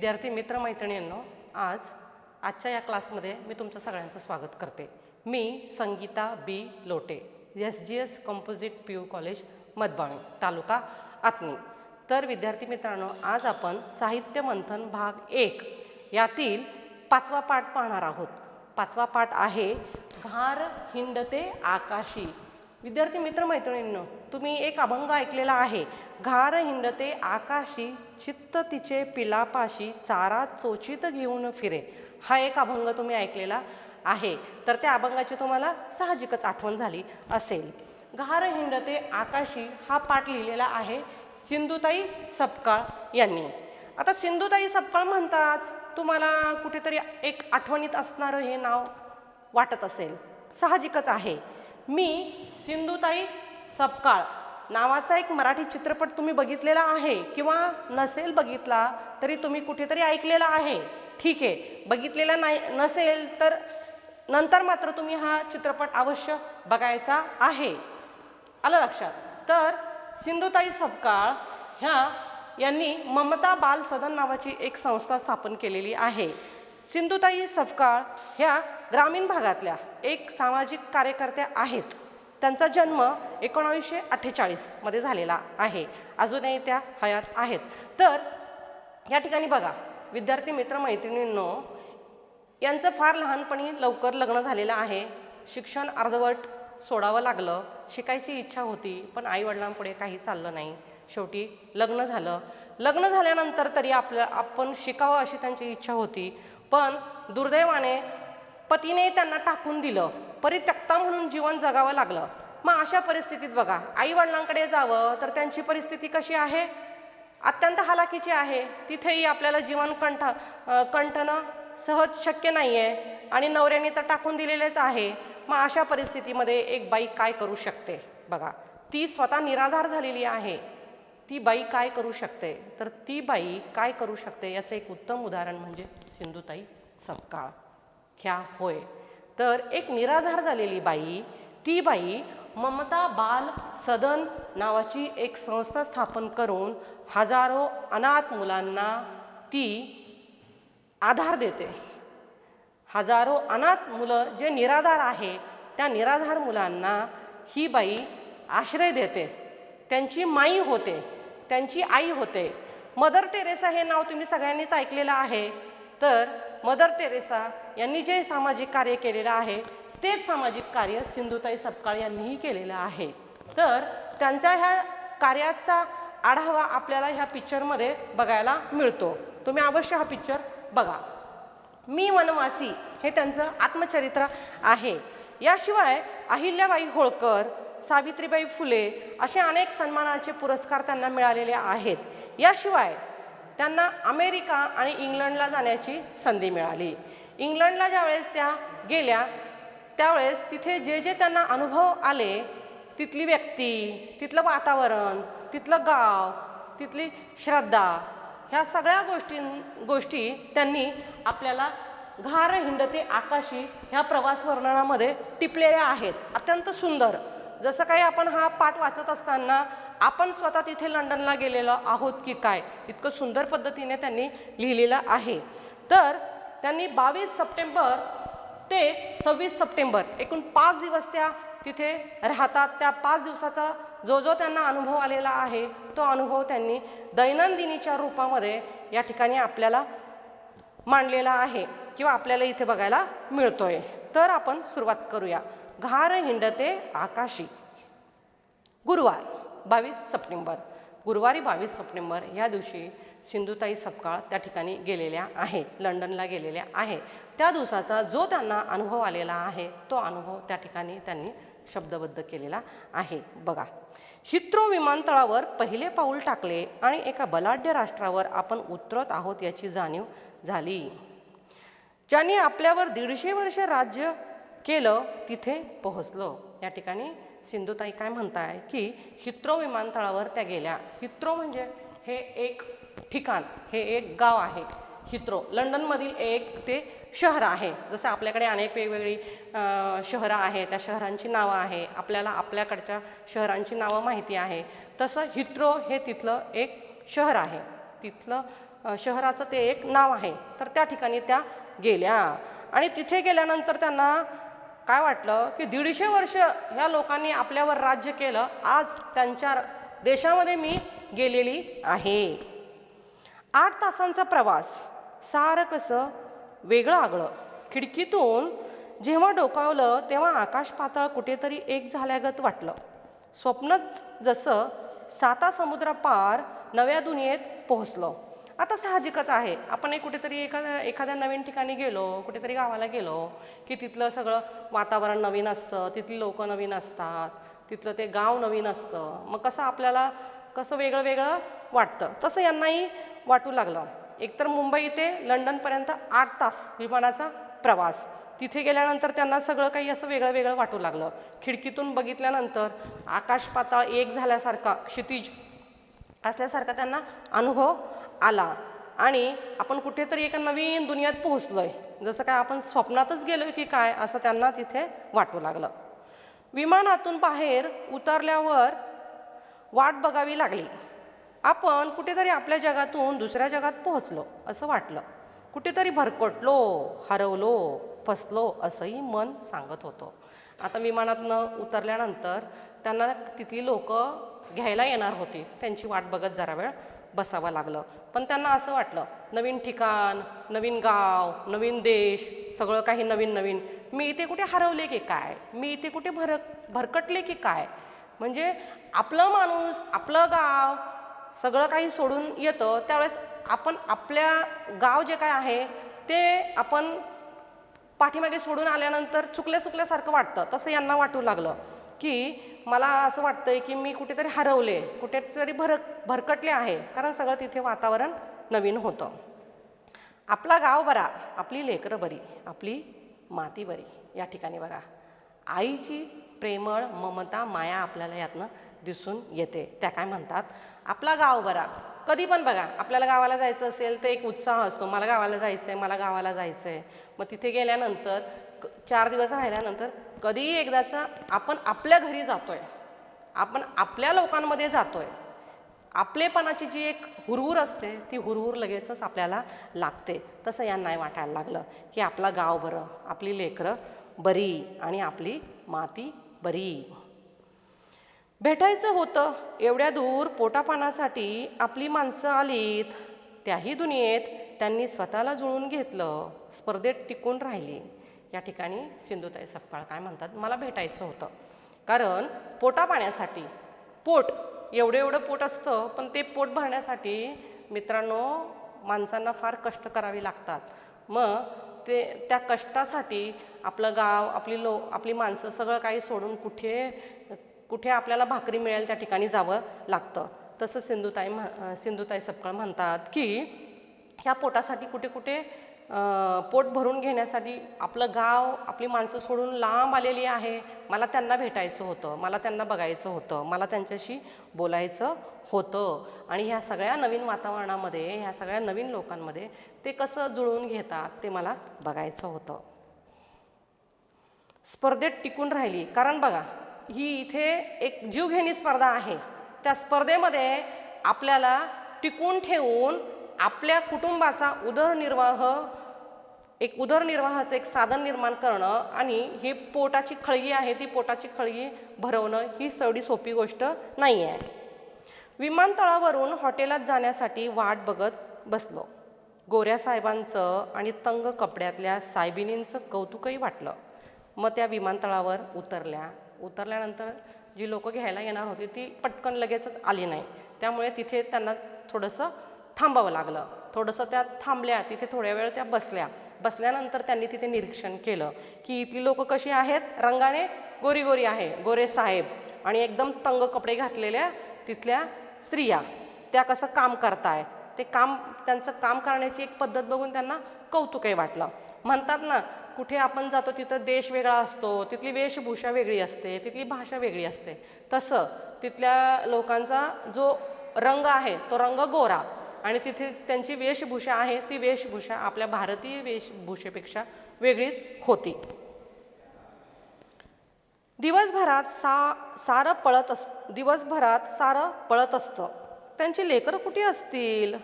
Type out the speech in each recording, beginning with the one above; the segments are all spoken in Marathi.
विद्यार्थी मित्रमैत्रिणींनो, आजच्या या क्लासमध्ये मी तुमचं सगळ्यांचं स्वागत करते। मी Sangeeta B Lote, SGS composite PU college Madhbang, taluka Atni. तर विद्यार्थी मित्रांनो, आज आपण साहित्य मंथन भाग 1 यातील 5वा पाठ पाहणार आहोत। 5वा पाठ आहे घार हिंडते आकाशी। विद्यार्थी मित्रमैत्रिणींनो, तुम्ही एक अभंग ऐकलेला आहे, घार हिंडते आकाशी चित्त तिचे पिलापाशी चारा चोचीत घेऊन फिरे। हा एक अभंग तुम्ही ऐकलेला आहे। तर त्या अभंगाची तुम्हाला साहजिकच आठवण झाली असेल। घार हिंडते आकाशी हा पाठ लिहिलेला आहे सिंधुताई सपकाळ यांनी। आता सिंधुताई सपकाळ म्हणताच तुम्हाला कुठेतरी एक आठवणीत असणारं हे नाव वाटत असेल, साहजिकच आहे। मी सिंधुताई सपकाळ नावाचा एक मराठी चित्रपट तुम्ही बघितलेला आहे किंवा नसेल बघितला तरी तुम्ही कुठेतरी ऐकलेला आहे। ठीक आहे, बघितलेला नसेल तर नंतर मात्र तुम्ही हा चित्रपट अवश्य बघायचा आहे। आलं लक्षात? तर सिंधुताई सपकाळ यांनी ममता बाल सदन नावाची एक संस्था स्थापन केलेली आहे। सिंधुताई सपकाळ ह्या ग्रामीण भागातल्या एक सामाजिक कार्यकर्त्या आहेत। त्यांचा जन्म 1948 मध्ये झालेला आहे। अजूनही त्या हयात आहेत। तर या ठिकाणी बघा विद्यार्थी मित्रमैत्रिणींनो, यांचं फार लहानपणी लवकर लग्न झालेलं आहे। शिक्षण अर्धवट सोडावं लागलं। शिकायची इच्छा होती पण आईवडिलांपुढे काही चाललं नाही। शेवटी लग्न झालं। लग्न झाल्यानंतर तरी आपण शिकावं अशी त्यांची इच्छा होती, पण दुर्दैवाने पतीने त्यांना टाकून दिलं। परित्यक्ता म्हणून जीवन जगावं लागलं। मग अशा परिस्थितीत बघा, आईवडिलांकडे जावं तर त्यांची परिस्थिती कशी आहे? अत्यंत हालाकीची आहे। तिथेही आपल्याला जीवन कंठणं सहज शक्य नाही आहे आणि नवऱ्याने तर टाकून दिलेलेच आहे। मग अशा परिस्थितीमध्ये एक बाई काय करू शकते? बघा, ती स्वतः निराधार झालेली आहे। ती बाई काय करू शकते? तर ती बाई काय करू शकते याचं एक उत्तम उदाहरण म्हणजे सिंधुताई सपकाळ ह्या होय। तर एक निराधार झालेली बाई, ती बाई ममता बाल सदन नावाची एक संस्था स्थापन करून हजारो अनाथ मुलांना ती आधार देते। हजारो अनाथ मुलं जे निराधार आहे त्या निराधार मुलांना ही बाई आश्रय देते। त्यांची माई होते, त्यांची आई होते। मदर टेरेसा हे नाव तुम्ही सगळ्यांनीच ऐकलेलं आहे। तर मदर टेरेसा यांनी जे सामाजिक कार्य केलेलं आहे तेच सामाजिक कार्य सिंधुताई सपकाळ यांनीही केलेलं आहे। तर त्यांच्या ह्या कार्याचा आढावा आपल्याला ह्या पिक्चरमध्ये बघायला मिळतो। तुम्ही अवश्य हा पिक्चर बघा। मी वनवासी हे त्यांचं आत्मचरित्र आहे। याशिवाय अहिल्याबाई होळकर, सावित्रीबाई फुले असे अनेक सन्मानाचे पुरस्कार त्यांना मिळालेले आहेत। याशिवाय त्यांना अमेरिका आणि इंग्लंडला जाण्याची संधी मिळाली। इंग्लंडला ज्यावेळेस त्या गेल्या त्यावेळेस तिथे जे जे त्यांना अनुभव आले, तिथली व्यक्ती, तिथलं वातावरण, तिथलं गाव, तिथली श्रद्धा, ह्या सगळ्या गोष्टी त्यांनी आपल्याला घार हिंडते आकाशी ह्या प्रवास वर्णनामध्ये टिपलेल्या आहेत। अत्यंत सुंदर। जसं काही आपण हा पाठ वाचत असताना आपण स्वतः तिथे लंडनला गेलेलो आहोत की काय, इतकं सुंदर पद्धतीने त्यांनी लिहिलेलं आहे। तर त्यांनी 22 सप्टेंबर ते 26 सप्टेंबर एकूण 5 दिवस त्या तिथे राहतात। त्या 5 दिवसाचा जो त्यांना अनुभव आलेला आहे तो अनुभव त्यांनी दैनंदिनीच्या रूपामध्ये या ठिकाणी आपल्याला मांडलेला आहे किंवा आपल्याला इथे बघायला मिळतोय। तर आपण सुरुवात करूया। घार हिंडते आकाशी। गुरुवार 22 सप्टेंबर, गुरुवारी 22 सप्टेंबर या दिवशी सिंधुताई सपकाळ त्या ठिकाणी गेलेल्या आहेत, लंडनला गेलेल्या आहेत। त्या दिवसाचा जो त्यांना अनुभव आलेला आहे तो अनुभव त्या ठिकाणी त्यांनी शब्दबद्ध केलेला आहे। बघा, हिथ्रो विमानतळावर पहिले पाऊल टाकले आणि एका बलाढ्य राष्ट्रावर आपण उतरत आहोत याची जाणीव झाली। ज्यांनी आपल्यावर 150 वर्ष राज्य केलं तिथे पोहोचलो। या ठिकाणी सिंधुताई काय म्हणताय की हिथ्रो विमानतळावर त्या गेल्या। हिथ्रो म्हणजे हे एक ठिकाण, हे एक गाव आहे। हिथ्रो लंडनमधील एक ते शहर आहे। जसं आपल्याकडे अनेक वेगवेगळी शहरं आहेत, त्या शहरांची नावं आहे, आपल्याला आपल्याकडच्या शहरांची नावं माहिती आहे। तसं हिथ्रो हे तिथलं एक शहर आहे। तिथलं शहराचं ते एक नाव आहे. तर त्या ठिकाणी त्या गेल्या आणि तिथे गेल्यानंतर त्यांना काय वाटलं की 150 वर्ष ह्या लोकांनी आपल्यावर राज्य केलं, आज त्यांच्या देशामध्ये मी गेलेली आहे. 8 तासांचा प्रवास, सारं कसं वेगळं आगळं. खिडकीतून जेव्हा डोकावलं तेव्हा आकाश पाताळ कुठेतरी एक झाल्यागत वाटलं. स्वप्नच जसं 7 समुद्रापार नव्या दुनियेत पोहोचलो. आता साहजिकच आहे, आपण कुठेतरी एखाद्या नवीन ठिकाणी गेलो, कुठेतरी गावाला गेलो की तिथलं सगळं वातावरण नवीन असतं, तिथली लोकं नवीन असतात, तिथलं ते गाव नवीन असतं. मग कसं आपल्याला कसं वेगळं वेगळं वाटतं, तसं यांनाही वाटू लागलं. एकतर मुंबई ते लंडनपर्यंत 8 तास विमानाचा प्रवास. तिथे गेल्यानंतर त्यांना सगळं काही असं वेगळं वेगळं वाटू लागलं. खिडकीतून बघितल्यानंतर आकाश पाताळ एक झाल्यासारखा, क्षितिज असल्यासारखा त्यांना अनुभव आला आणि आपण कुठेतरी एका नवीन दुनियात पोहोचलोय, जसं काय आपण स्वप्नातच गेलोय की काय असं त्यांना तिथे वाटू लागलं. विमानातून बाहेर उतरल्यावर वाट बघावी लागली. आपण कुठेतरी आपल्या जगातून दुसऱ्या जगात पोहोचलो असं वाटलं. कुठेतरी भरकटलो, हरवलो, फसलो असंही मन सांगत होतं. आता विमानातनं उतरल्यानंतर त्यांना तिथली लोकं घ्यायला येणार होती. त्यांची वाट बघत जरा वेळ बसावं लागलं. पण त्यांना असं वाटलं, नवीन ठिकाण, नवीन गाव, नवीन देश, सगळं काही नवीन नवीन. मी इथे कुठे हरवले की काय, मी इथे कुठे भरकटले की काय. म्हणजे आपलं माणूस, आपलं गाव सगळं काही सोडून येतं, त्यावेळेस आपण आपल्या गाव जे काय आहे ते आपण पाठीमागे सोडून आल्यानंतर चुकल्यासारखं वाटतं. तसं यांना वाटू लागलं की मला असं वाटतंय की मी कुठेतरी हरवले, कुठेतरी भरकटले आहे, कारण सगळं तिथे वातावरण नवीन होतं. आपला गाव बरा, आपली लेकरं बरी, आपली माती बरी. या ठिकाणी बघा आईची प्रेमळ ममता, माया आपल्याला यातनं दिसून येते. त्या काय म्हणतात, आपला गाव बरा. कधी पण बघा आपल्याला गावाला जायचं असेल तर एक उत्साह असतो, मला गावाला जायचं आहे, मला गावाला जायचं आहे. मग तिथे गेल्यानंतर 4 दिवस राहिल्यानंतर कधीही एकदाचं आपण आपल्या घरी जातोय, आपण आपल्या लोकांमध्ये जातोय. आपलेपणाची जी एक हुरहुर असते ती हुरहुर लगेचच आपल्याला लागते. तसं यांना वाटायला लागलं की आपला गाव बरं, आपली लेकरं बरी आणि आपली माती बरी. भेटायचं होतं एवढ्या दूर पोटापाण्यासाठी आपली माणसं आलीत. त्याही दुनियेत त्यांनी स्वतःला जुळून घेतलं, स्पर्धेत टिकून राहिली. या ठिकाणी सिंधुताई सपकाळ काय म्हणतात, मला भेटायचं होतं कारण पोटापाण्यासाठी, पोट एवढं पोट असतं, पण ते पोट भरण्यासाठी मित्रांनो माणसांना फार कष्ट करावे लागतात. मग त्या कष्टासाठी आपलं गाव, आपली माणसं सगळं काही सोडून कुठे आपल्याला भाकरी मिळेल त्या ठिकाणी जावं लागतं. तसं सिंधुताई सपकाळ म्हणतात की ह्या पोटासाठी कुठे पोट भरून घेण्यासाठी आपलं गाव, आपली माणसं सोडून लांब आलेली आहे. मला त्यांना भेटायचं होतं, मला त्यांना बघायचं होतं, मला त्यांच्याशी बोलायचं होतं. आणि ह्या सगळ्या नवीन वातावरणामध्ये, ह्या सगळ्या नवीन लोकांमध्ये ते कसं जुळून घेतात ते मला बघायचं होतं. स्पर्धेत टिकून राहिली, कारण बघा ही इथे एक जीवघेणी स्पर्धा आहे. त्या स्पर्धेमध्ये आपल्याला टिकून ठेवून आपल्या कुटुंबाचा उदरनिर्वाहाचं एक साधन निर्माण करणं आणि ही पोटाची खळगी आहे, ती पोटाची खळगी भरवणं ही तेवढी सोपी गोष्ट नाही आहे. विमानतळावरून हॉटेलात जाण्यासाठी वाट बघत बसलो. गोऱ्या साहेबांचं आणि तंग कपड्यातल्या साहेबिनींचं कौतुकही वाटलं. मग त्या विमानतळावर उतरल्यानंतर जी लोकं घ्यायला येणार होती ती पटकन लगेचच आली नाही. त्यामुळे तिथे त्यांना थोडंसं थांबावं लागलं. थोडंसं त्या थांबल्या, तिथे थोड्या वेळ त्या बसल्यानंतर त्यांनी तिथे निरीक्षण केलं की इथली लोकं कशी आहेत, रंगाने गोरी आहे, गोरे साहेब आणि एकदम तंग कपडे घातलेल्या तिथल्या स्त्रिया, त्या कसं काम करताय, त्यांचं काम करण्याची एक पद्धत बघून त्यांना कौतुकही वाटलं. म्हणतात ना, कुठे आपण जातो तिथं देश वेगळा असतो, तिथली वेशभूषा वेगळी असते, तिथली भाषा वेगळी असते. तसं तिथल्या लोकांचा जो रंग आहे तो रंग गोरा आणि तिथे त्यांची वेशभूषा आहे ती वेशभूषा आपल्या भारतीय वेशभूषेपेक्षा वेगळीच होती. दिवसभरात सारं पळत असतं. त्यांची लेकरं कुठे असतील,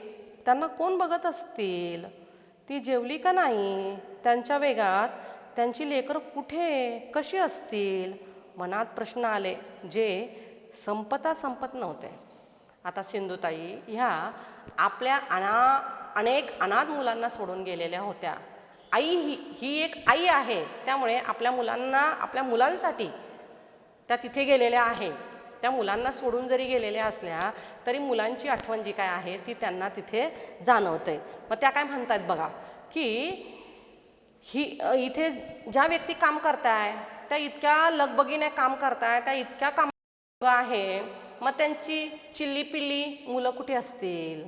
त्यांना कोण बघत असतील? ती जेवली का नाही? त्यांच्या वेगात त्यांची लेकरं कुठे कशी असतील? मनात प्रश्न आले जे संपत नव्हते. आता सिंधुताई ह्या आपल्या अनेक अनाथ मुलांना सोडून गेलेल्या होत्या. आई ही एक आई आहे, त्यामुळे आपल्या मुलांसाठी त्या तिथे गेलेल्या आहे. त्या मुलांना सोडून जरी गेलेल्या असल्या तरी मुलांची आठवण जी काय आहे ती त्यांना तिथे जाणवते. मग त्या काय म्हणतात बघा की इथे ज्या व्यक्ती काम करताय त्या इतक्या लगबगीने काम करताय, त्या इतक्या काम आहे, मग त्यांची चिल्ली पिल्ली मुलं कुठे असतील?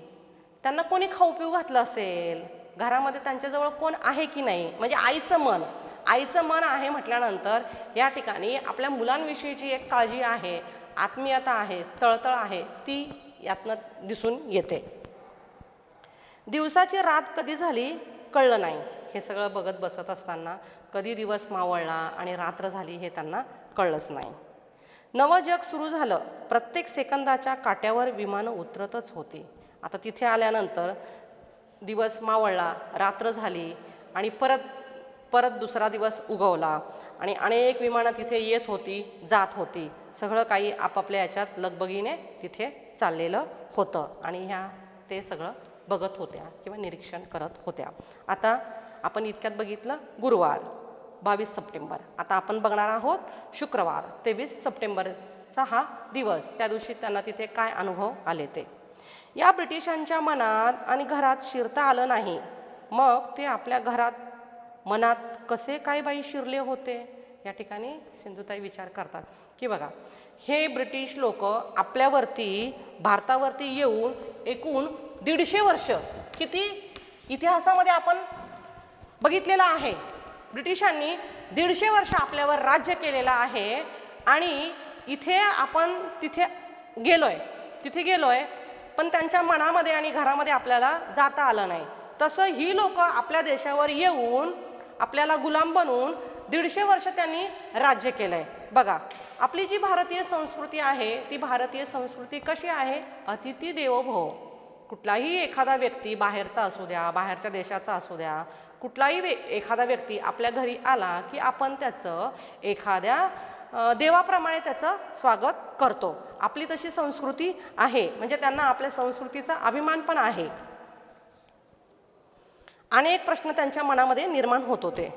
त्यांना कोणी खाऊ पिऊ घातलं असेल? घरामध्ये त्यांच्याजवळ कोण आहे की नाही? म्हणजे आईचं मन आहे म्हटल्यानंतर या ठिकाणी आपल्या मुलांविषयीची एक काळजी आहे, आत्मीयता आहे, तळतळ आहे, ती यातनं दिसून येते. दिवसाची रात कधी झाली कळलं नाही. हे सगळं बघत बसत असताना कधी दिवस मावळला आणि रात्र झाली हे त्यांना कळलंच नाही. नवं जग सुरू झालं. प्रत्येक सेकंदाच्या काट्यावर विमानं उतरतच होती. आता तिथे आल्यानंतर दिवस मावळला, रात्र झाली आणि परत दुसरा दिवस उगवला आणि अनेक विमानं तिथे येत होती, जात होती. सगळं काही आपापल्या याच्यात लगबगीने तिथे चाललेलं होतं आणि ह्या ते सगळं बघत होत्या किंवा निरीक्षण करत होत्या. आता आपण इतक्यात बघितलं गुरुवार 22 सप्टेंबर. आता आपण बघणार आहोत शुक्रवार 23 सप्टेंबरचा हा दिवस. त्या दिवशी त्यांना तिथे काय अनुभव आले ते. या ब्रिटिशांच्या मनात आणि घरात शिरता आलं नाही. मग ते आपल्या मनात कसे काय बाई शिरले होते? या ठिकाणी सिंधुताई विचार करतात की बघा, हे ब्रिटिश लोक भारतावरती येऊन एकूण 150 वर्ष, किती इतिहासामध्ये आपण बघितलेलं आहे, ब्रिटिशांनी 150 वर्ष आपल्यावर राज्य केलेलं आहे आणि इथे आपण तिथे गेलोय पण त्यांच्या मनामध्ये आणि घरामध्ये आपल्याला जाता आलं नाही. तसं ही लोक आपल्या देशावर येऊन आपल्याला गुलाम बनवून 150 वर्ष त्यांनी राज्य केलंय. बघा, आपली जी भारतीय संस्कृती आहे ती भारतीय संस्कृती कशी आहे? अतिथी देवो भव. कुठलाही एखादा व्यक्ती बाहेरचा असू द्या, बाहेरच्या देशाचा असू द्या, कुठलाही एखादा व्यक्ती आपल्या घरी आला की आपण त्याचं एखाद्या देवाप्रमाणे त्याचं स्वागत करतो. आपली तशी संस्कृती आहे, म्हणजे त्यांना आपल्या संस्कृतीचा अभिमान पण आहे. अनेक प्रश्न त्यांच्या मनामध्ये निर्माण होत होते.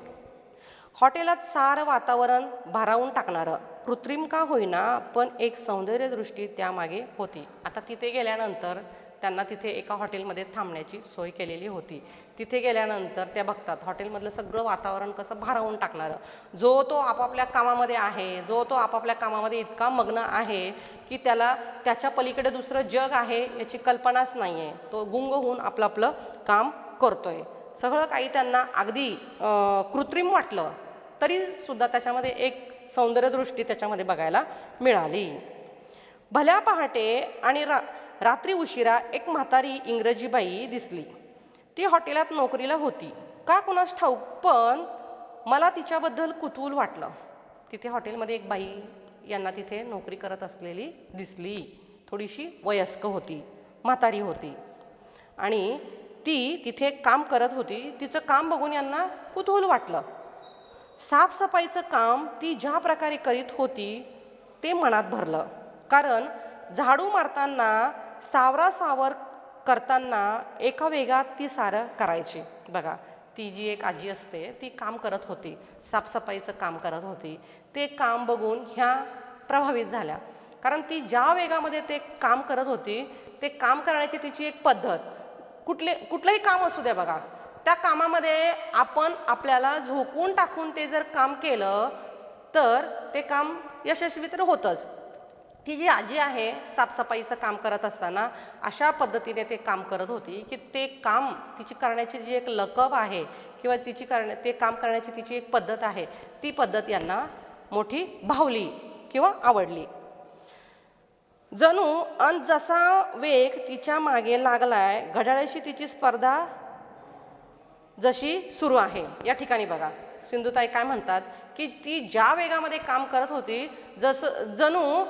हॉटेलात सारं वातावरण भारावून टाकणारं, कृत्रिम का होईना पण एक सौंदर्यदृष्टी त्यामागे होती. आता तिथे गेल्यानंतर त्यांना तिथे एका हॉटेलमध्ये थांबण्याची सोय केलेली होती. तिथे गेल्यानंतर त्या बघतात हॉटेलमधलं सगळं वातावरण कसं भारावून टाकणारं. जो तो आपापल्या कामामध्ये आहे, जो तो आपापल्या कामामध्ये इतका मग्न आहे की त्याला त्याच्या पलीकडे दुसरं जग आहे याची कल्पनाच नाही आहे. तो गुंग होऊन आपलं काम करतोय. सगळं काही त्यांना अगदी कृत्रिम वाटलं तरीसुद्धा त्याच्यामध्ये एक सौंदर्यदृष्टी त्याच्यामध्ये बघायला मिळाली. भल्या पहाटे आणि रात्री उशिरा एक म्हातारी इंग्रजी बाई दिसली. ती हॉटेलात नोकरीला होती का कुणास ठाऊक, पण मला तिच्याबद्दल कुतूहल वाटलं. तिथे हॉटेलमध्ये एक बाई यांना तिथे नोकरी करत असलेली दिसली. थोडीशी वयस्क होती, म्हातारी होती आणि ती तिथे काम करत होती. तिचं काम बघून यांना कुतूहल वाटलं. साफसफाईचं काम ती ज्या प्रकारे करीत होती ते मनात भरलं. कारण झाडू मारताना, सावरासावर करताना एका वेगात ती सारं करायची. बघा, ती जी एक आजी असते ती काम करत होती, साफसफाईचं काम करत होती. ते काम बघून ह्या प्रभावित झाल्या. कारण ती ज्या वेगामध्ये ते काम करत होती, ते काम करण्याची तिची एक पद्धत, कुठलंही काम असू द्या बघा, त्या कामामध्ये आपण आपल्याला झोकून टाकून ते जर काम केलं तर ते काम यशस्वी तर होतंच. ती जी आजी आहे साफसफाईचं काम करत असताना अशा पद्धतीने ते काम करत होती की ते काम तिची करण्याची जी एक लकब आहे किंवा ते काम करण्याची तिची एक पद्धत आहे, ती पद्धत यांना मोठी भावली किंवा आवडली. जणू जसा वेग तिच्या मागे लागलाय, घड्याळाशी तिची स्पर्धा जशी सुरू आहे. या ठिकाणी बघा सिंधुताई काय म्हणतात की ती ज्या वेगामध्ये काम करत होती जणू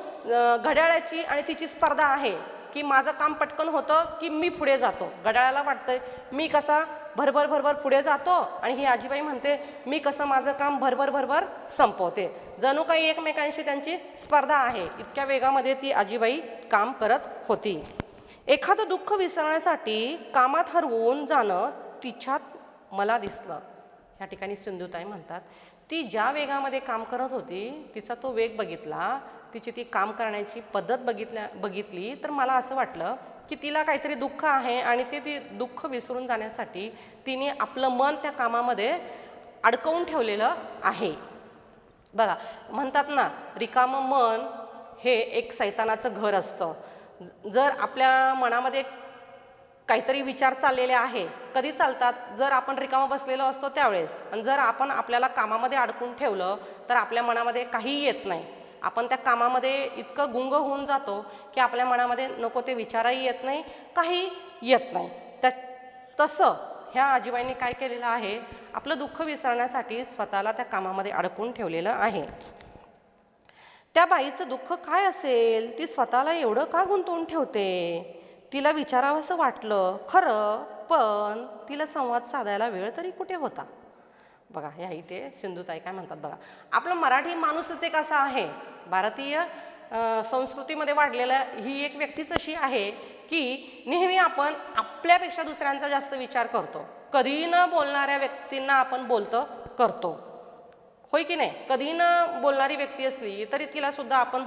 घड्याळाची आणि तिची स्पर्धा आहे. की माझं काम पटकन होतं की मी पुढे जातो. घड्याळाला वाटतंय मी कसा भरभर भरभर पुढे जातो आणि ही आजीबाई म्हणते मी कसं माझं काम भरभर भरभर संपवते. जणू काही एकमेकांशी त्यांची स्पर्धा आहे. इतक्या वेगामध्ये ती आजीबाई काम करत होती. एखादं दुःख विसरण्यासाठी कामात हरवून जाणं तिच्यात मला दिसलं. ह्या ठिकाणी सिंधुताई म्हणतात ती ज्या वेगामध्ये काम करत होती तिचा तो वेग बघितला, तिची ती काम करण्याची पद्धत बघितली तर मला असं वाटलं की तिला काहीतरी दुःख आहे आणि ती दुःख विसरून जाण्यासाठी तिने आपलं मन त्या कामामध्ये अडकवून ठेवलेलं आहे. बघा म्हणतात ना रिकामं मन हे एक सैतानाचं घर असतं. जर आपल्या मनामध्ये काहीतरी विचार चाललेले आहे, कधी चालतात जर आपण रिकामं बसलेलो असतो त्यावेळेस. आणि जर आपण आपल्याला कामामध्ये अडकून ठेवलं तर आपल्या मनामध्ये काहीही येत नाही. आपण त्या कामामध्ये इतकं गुंग होऊन जातो की आपल्या मनामध्ये नको ते विचारही येत नाही, काही येत नाही. तसं ह्या आजीबाईंनी काय केलेलं आहे, आपलं दुःख विसरण्यासाठी स्वतःला त्या कामामध्ये अडकून ठेवलेलं आहे. त्या बाईचं दुःख काय असेल, ती स्वतःला एवढं का गुंतवून ठेवते. तिला विचारावंसं वाटलं खरं, पण तिला संवाद साधायला वेळ तरी कुठे होता. बघा ह्या इथे सिंधुताई काय म्हणतात बघा, आपला मराठी माणूसच एक असा आहे, भारतीय संस्कृतीमध्ये वाढलेला ही एक व्यक्तीच अशी आहे की नेहमी आपण आपल्यापेक्षा दुसऱ्यांचा जास्त विचार करतो. कधी न बोलणाऱ्या व्यक्तींना आपण करतो, होय की नाही. कधी न बोलणारी व्यक्ती असली तरी तिलासुद्धा आपण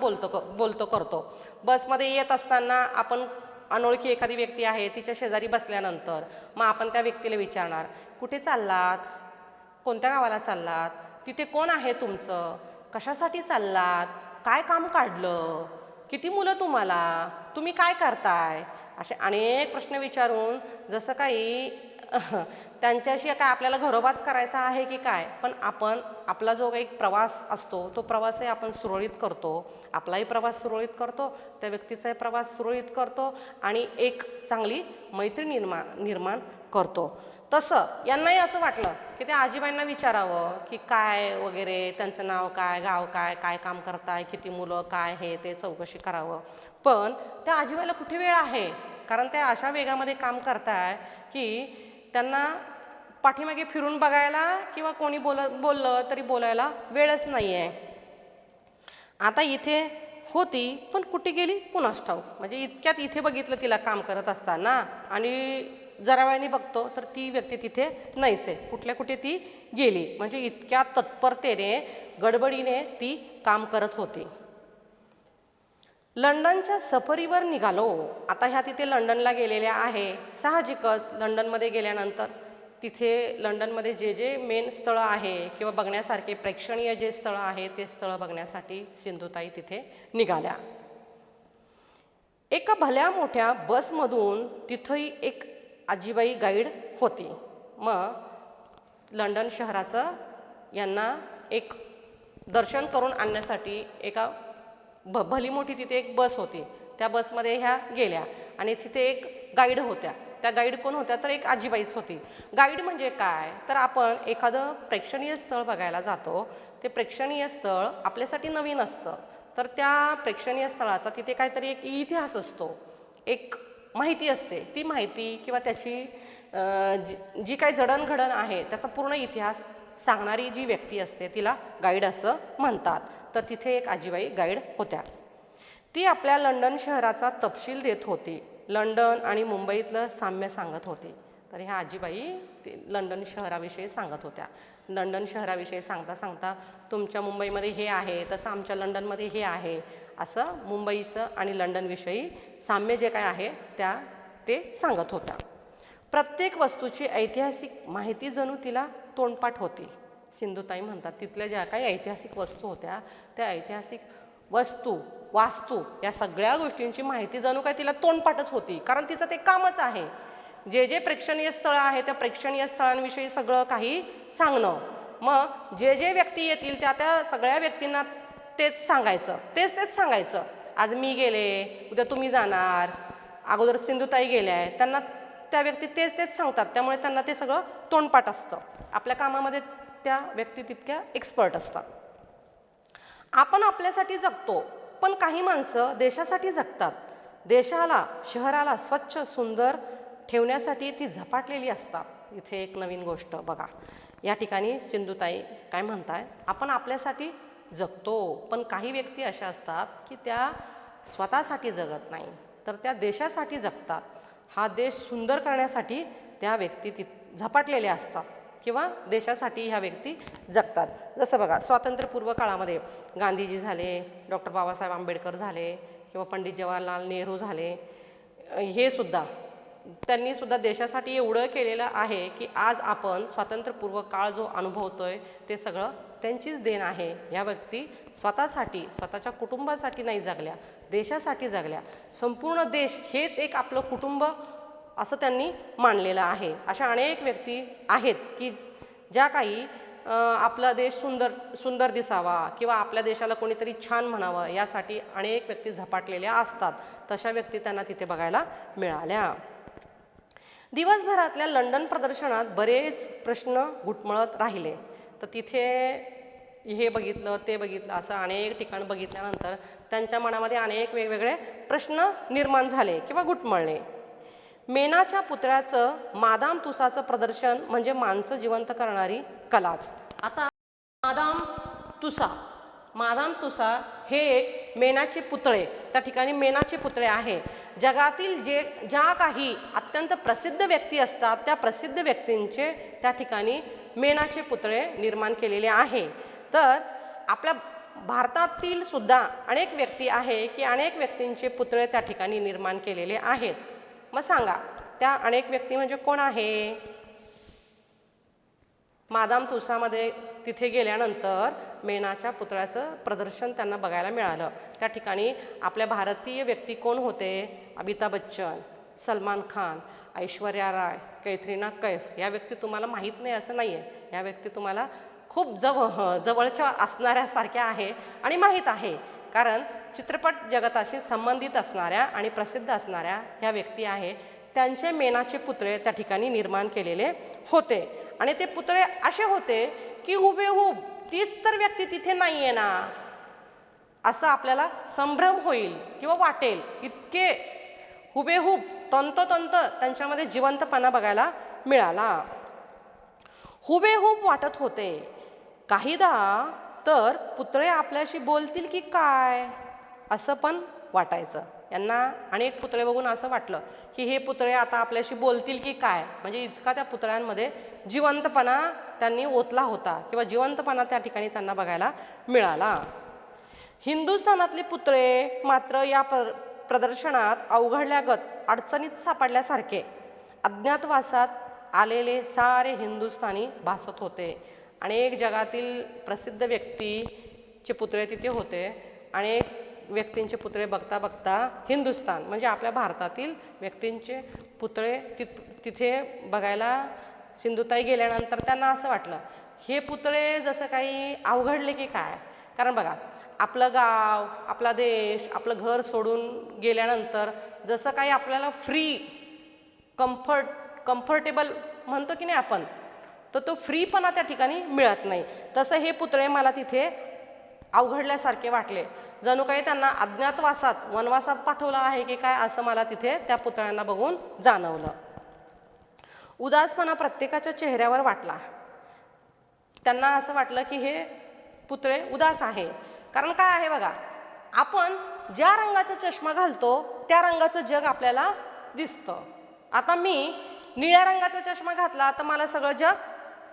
करतो. बसमध्ये येत असताना आपण अनोळखी एखादी व्यक्ती आहे तिच्या शेजारी बसल्यानंतर मग आपण त्या व्यक्तीला विचारणार कुठे चाललात, कोणत्या गावाला चाललात, तिथे कोण आहे तुमचं, कशासाठी चाललात, काय काम काढलं, किती मुलं तुम्हाला, तुम्ही काय करताय, असे अनेक प्रश्न विचारून जसं काही त्यांच्याशी काय आपल्याला घरोबाच करायचा आहे की काय. पण आपण आपला जो काही प्रवास असतो तो प्रवासही आपण सुरळीत करतो, आपलाही प्रवास सुरळीत करतो, त्या व्यक्तीचाही प्रवास सुरळीत करतो आणि एक चांगली मैत्री निर्माण करतो. तसं यांनाही असं वाटलं की त्या आजीबाईंना विचारावं की काय वगैरे, त्यांचं नाव काय, गाव काय, काय काम करताय, किती मुलं, काय हे ते चौकशी करावं. पण त्या आजीबाईला कुठे वेळ आहे, कारण त्या अशा वेगामध्ये काम करताय की त्यांना पाठीमागे फिरून बघायला किंवा कोणी बोललं तरी बोलायला वेळच नाही आहे. आता इथे होती पण कुठे गेली कुणास ठाऊक. म्हणजे इतक्यात इथे बघितलं तिला काम करत असताना आणि जरा वेळाने बघतो तर ती व्यक्ती तिथे नाहीच आहे, कुठल्या कुठे ती गेली. म्हणजे इतक्या तत्परतेने गडबडीने ती काम करत होती. लंडनच्या सफरीवर निघालो. आता ह्या तिथे लंडनला गेलेल्या आहे. साहजिकच लंडनमध्ये गेल्यानंतर तिथे लंडनमध्ये जे मेन स्थळं आहे किंवा बघण्यासारखे प्रेक्षणीय जे स्थळं आहे ते स्थळं बघण्यासाठी सिंधुताई तिथे निघाल्या. एका भल्या मोठ्या बसमधून तिथंही एक आजीबाई गाईड होती. मग लंडन शहराचं यांना एक दर्शन करून आणण्यासाठी एका भली मोठी तिथे एक बस होती. त्या बसमध्ये ह्या गेल्या आणि तिथे एक गाईड होत्या. त्या गाईड कोण होत्या तर एक आजीबाईच होती. गाईड म्हणजे काय तर आपण एखादं प्रेक्षणीय स्थळ बघायला जातो, ते प्रेक्षणीय स्थळ आपल्यासाठी नवीन असतं, तर त्या प्रेक्षणीय स्थळाचा तिथे काहीतरी एक इतिहास असतो, एक माहिती असते. ती माहिती किंवा त्याची जी काही जडणघडण आहे त्याचा पूर्ण इतिहास सांगणारी जी व्यक्ती असते तिला गाईड असं म्हणतात. तर तिथे एक आजीबाई गाईड होत्या. ती आपल्या लंडन शहराचा तपशील देत होती, लंडन आणि मुंबईतलं साम्य सांगत होती. तर ह्या आजीबाई लंडन शहराविषयी सांगत होत्या. लंडन शहराविषयी सांगता सांगता तुमच्या मुंबईमध्ये हे आहे, तसं आमच्या लंडनमध्ये हे आहे, असं मुंबईचं आणि लंडनविषयी साम्य जे काय आहे ते सांगत होत्या. प्रत्येक वस्तूची ऐतिहासिक माहिती जणू तिला तोंडपाठ होती. सिंधुताई म्हणतात तिथल्या ज्या काही ऐतिहासिक वस्तू होत्या त्या ऐतिहासिक वस्तू, वास्तू या सगळ्या गोष्टींची माहिती जणू काय तिला तोंडपाठच होती, कारण तिचं ते कामच आहे. जे प्रेक्षणीय स्थळं आहे त्या प्रेक्षणीय स्थळांविषयी सगळं काही सांगणं. मग जे व्यक्ती येतील त्या सगळ्या व्यक्तींना तेच सांगायचं. आज मी गेले, उद्या तुम्ही जाणार, अगोदर सिंधुताई गेल्या आहे, त्यांना त्या व्यक्ती तेच सांगतात. त्यामुळे त्यांना ते सगळं तोंडपाठ असतं. आपल्या कामामध्ये त्या व्यक्ती तितक्या एक्सपर्ट असतात. आपण आपल्यासाठी जगतो, पण काही माणसं देशासाठी जगतात. देशाला, शहराला स्वच्छ सुंदर ठेवण्यासाठी ती झपाटलेली असतात. इथे एक नवीन गोष्ट बघा, या ठिकाणी सिंधुताई काय म्हणताय, आपण आपल्यासाठी जगतो, पण काही व्यक्ती अशा असतात की त्या स्वतःसाठी जगत नाही, तर त्या देशासाठी जगतात. हा देश सुंदर करण्यासाठी त्या व्यक्ती झपाटलेल्या असतात किंवा देशासाठी ह्या व्यक्ती जगतात. जसं बघा, स्वातंत्र्यपूर्व काळामध्ये गांधीजी झाले, डॉक्टर बाबासाहेब आंबेडकर झाले किंवा पंडित जवाहरलाल नेहरू झाले, हे सुद्धा त्यांनी सुद्धा देशासाठी एवढं केलेलं आहे की आज आपण स्वातंत्र्यपूर्व काळ जो अनुभवतोय ते सगळं त्यांचीच देण आहे. ह्या व्यक्ती स्वतःसाठी, स्वतःच्या कुटुंबासाठी नाही जगल्या, देशासाठी जगल्या. संपूर्ण देश हेच एक आपलं कुटुंब असं त्यांनी मानलेलं आहे. अशा अनेक व्यक्ती आहेत की ज्या काही आपला देश सुंदर दिसावा किंवा आपल्या देशाला कोणीतरी छान म्हणावं यासाठी अनेक व्यक्ती झपाटलेल्या असतात. तशा व्यक्ती त्यांना तिथे बघायला मिळाल्या. दिवसभरातल्या लंडन प्रदर्शनात बरेच प्रश्न घुटमळत राहिले. तर तिथे हे बघितलं ते बघितलं असं अनेक ठिकाण बघितल्यानंतर त्यांच्या मनामध्ये अनेक वेगवेगळे प्रश्न निर्माण झाले किंवा घुटमळले. मेनाच्या पुतळ्याचं मादाम तुसाचं प्रदर्शन म्हणजे माणसं जिवंत करणारी कलाच. आता मादाम तुसा हे एक मेनाचे पुतळे, त्या ठिकाणी मेनाचे पुतळे आहे. जगातील ज्या काही अत्यंत प्रसिद्ध व्यक्ती असतात त्या प्रसिद्ध व्यक्तींचे त्या ठिकाणी मेनाचे पुतळे निर्माण केलेले आहे. तर आपल्या भारतातील सुद्धा अनेक व्यक्ती आहे की अनेक व्यक्तींचे पुतळे त्या ठिकाणी निर्माण केलेले आहेत. मग सांगा, त्या अनेक व्यक्ती म्हणजे कोण आहे? मादाम तुसामध्ये तिथे गेल्यानंतर मेनाच्या पुतळ्याचं प्रदर्शन त्यांना बघायला मिळालं. त्या ठिकाणी आपल्या भारतीय व्यक्ती कोण होते? अमिताभ बच्चन, सलमान खान, ऐश्वर्या राय, कैटरीना कैफ. या व्यक्ती तुम्हाला माहीत नाही असं नाही आहे. या व्यक्ती तुम्हाला खूप जवळच्या असणाऱ्यासारख्या आहे आणि माहीत आहे, कारण चित्रपट जगताशी संबंधित असणाऱ्या आणि प्रसिद्ध असणाऱ्या ह्या व्यक्ती आहे. त्यांचे मेनाचे पुतळे त्या ठिकाणी निर्माण केलेले होते आणि ते पुतळे असे होते की हुबेहूब तीच तर व्यक्ती तिथे नाही आहे ना असं आपल्याला संभ्रम होईल किंवा वाटेल. इतके हुबेहूब तंतोतंत त्यांच्यामध्ये जिवंतपणा बघायला मिळाला. हुबेहूब वाटत होते. काहीदा तर पुतळे आपल्याशी बोलतील की काय असं पण वाटायचं. यांना अनेक पुतळे बघून असं वाटलं की हे पुतळे आता आपल्याशी बोलतील की काय, म्हणजे इतका त्या पुतळ्यांमध्ये जिवंतपणा त्यांनी ओतला होता किंवा जिवंतपणा त्या ठिकाणी त्यांना बघायला मिळाला. हिंदुस्थानातले पुतळे मात्र या प्रदर्शनात अवघडल्यागत अडचणीत सापडल्यासारखे अज्ञातवासात आलेले सारे हिंदुस्थानी भासत होते. अनेक जगातील प्रसिद्ध व्यक्तीचे पुतळे तिथे होते. अनेक व्यक्तींचे पुतळे बघता बघता हिंदुस्थान म्हणजे आपल्या भारतातील व्यक्तींचे पुतळे तिथे बघायला सिंधुताई गेल्यानंतर त्यांना असं वाटलं हे पुतळे जसं काही अवघडले की काय. कारण बघा, आपलं गाव, आपला देश, आपलं घर सोडून गेल्यानंतर जसं काही आपल्याला फ्री कम्फर्टेबल म्हणतो की नाही आपण, तर तो फ्रीपणा त्या ठिकाणी मिळत नाही. तसं हे पुतळे मला तिथे अवघडल्यासारखे वाटले. जणू काही त्यांना अज्ञातवासात, वनवासात पाठवलं आहे की काय असं मला तिथे त्या पुतळ्यांना बघून जाणवलं. उदासपणा प्रत्येकाच्या चेहऱ्यावर वाटला. त्यांना असं वाटलं की हे पुतळे उदास आहे. कारण काय आहे बघा, आपण ज्या रंगाचा चष्मा घालतो त्या रंगाचं जग आपल्याला दिसतं. आता मी निळ्या रंगाचा चष्मा घातला तर मला सगळं जग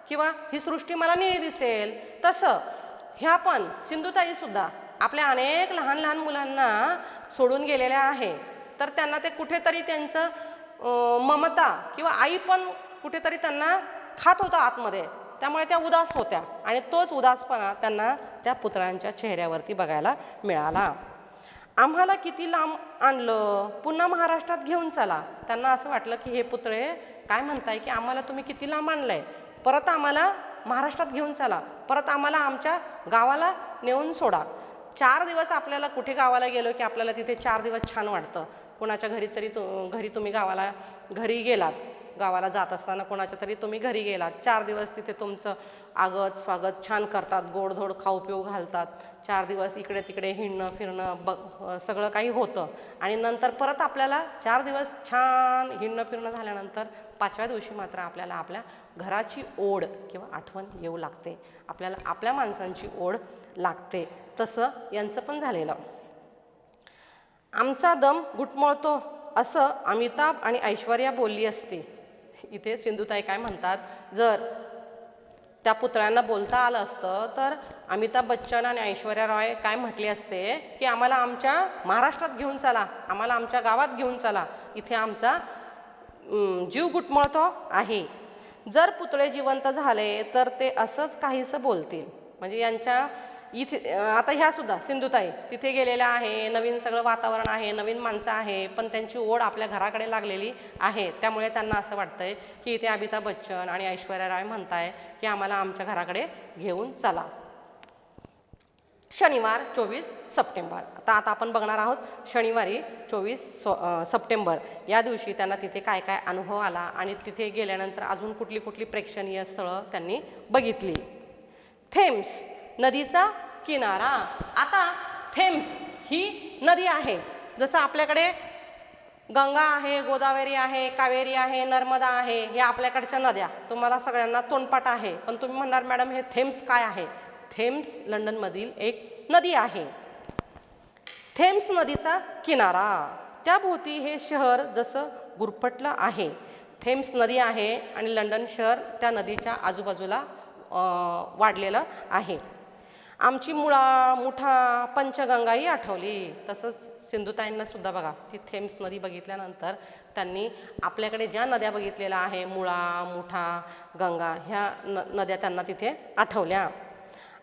किंवा ही सृष्टी मला निळी दिसेल. तसं ह्या पण सिंधुताई सुद्धा आपल्या अनेक लहान लहान मुलांना सोडून गेलेल्या आहे. तर त्यांना ते कुठेतरी त्यांचं ममता किंवा आई पण कुठेतरी त्यांना खात होता आतमध्ये. त्यामुळे त्या उदास होत्या आणि तोच उदासपणा त्यांना त्या पुतळ्यांच्या चेहऱ्यावरती बघायला मिळाला. आम्हाला किती लांब आणलं, पुन्हा महाराष्ट्रात घेऊन चला. त्यांना असं वाटलं की हे पुतळे काय म्हणताय की आम्हाला तुम्ही किती लांब आणलंय, परत आम्हाला महाराष्ट्रात घेऊन चला, परत आम्हाला आमच्या गावाला नेऊन सोडा. 4 दिवस आपल्याला कुठे गावाला गेलो की आपल्याला तिथे 4 दिवस छान वाटतं. कोणाच्या घरी तरी घरी तुम्ही गावाला घरी गेलात गावाला जात असताना कोणाच्या तरी तुम्ही घरी गेलात, 4 दिवस तिथे तुमचं आगत स्वागत छान करतात, गोडधोड खाऊ पिऊ घालतात, 4 दिवस इकडे तिकडे हिंडणं फिरणं सगळं काही होतं आणि नंतर परत आपल्याला 4 दिवस छान हिंडणं फिरणं झाल्यानंतर 5व्या दिवशी मात्र आपल्याला आपल्या घराची ओढ किंवा आठवण येऊ लागते, आपल्याला आपल्या माणसांची ओढ लागते. तसं यांचं पण झालेलं. आमचा दम घुटमळतो असं अमिताभ आणि ऐश्वर्या बोलली असती. इथे सिंधुताई काय म्हणतात, जर त्या पुतळ्यांना बोलता आलं असतं तर अमिताभ बच्चन आणि ऐश्वर्या रॉय काय म्हटले असते की आम्हाला आमच्या महाराष्ट्रात घेऊन चला, आम्हाला आमच्या गावात घेऊन चला, इथे आमचा जीव घुटमळतो आहे. जर पुतळे जिवंत झाले तर ते असंच काहीसं बोलतील. म्हणजे यांच्या इथे आता ह्या सुद्धा सिंधुताई तिथे गेलेल्या आहे, नवीन सगळं वातावरण आहे, नवीन माणसं आहे, पण त्यांची ओढ आपल्या घराकडे लागलेली आहे. त्यामुळे त्यांना असं वाटतंय की इथे अमिताभ बच्चन आणि ऐश्वर्या राय म्हणताय की आम्हाला आमच्या घराकडे घेऊन चला. शनिवार 24 सप्टेंबर. आता आपण बघणार आहोत शनिवारी 24 सप्टेंबर या दिवशी त्यांना तिथे काय काय अनुभव आला आणि तिथे गेल्यानंतर अजून कुठली कुठली प्रेक्षणीय स्थळं त्यांनी बघितली. थेम्स नदीचा किनारा. आता थेम्स ही नदी आहे. जसं आपल्याकडे गंगा आहे, गोदावरी आहे, कावेरी आहे, नर्मदा आहे, हे आपल्याकडच्या नद्या तुम्हाला सगळ्यांना तोंडपाठ आहे. पण तुम्ही म्हणणार मॅडम हे थेम्स काय आहे? थेम्स लंडनमधील एक नदी आहे. थेम्स नदीचा किनारा, त्याभोवती हे शहर जसं गुरफटलं आहे. थेम्स नदी आहे आणि लंडन शहर त्या नदीच्या आजूबाजूला वाढलेलं आहे. आमची मुठा पंचगंगाही आठवली. तसंच सिंधुताईंना सुद्धा बघा, ती थेम्स नदी बघितल्यानंतर त्यांनी आपल्याकडे ज्या नद्या बघितलेल्या आहे, मुठा, गंगा, ह्या नद्या त्यांना तिथे आठवल्या.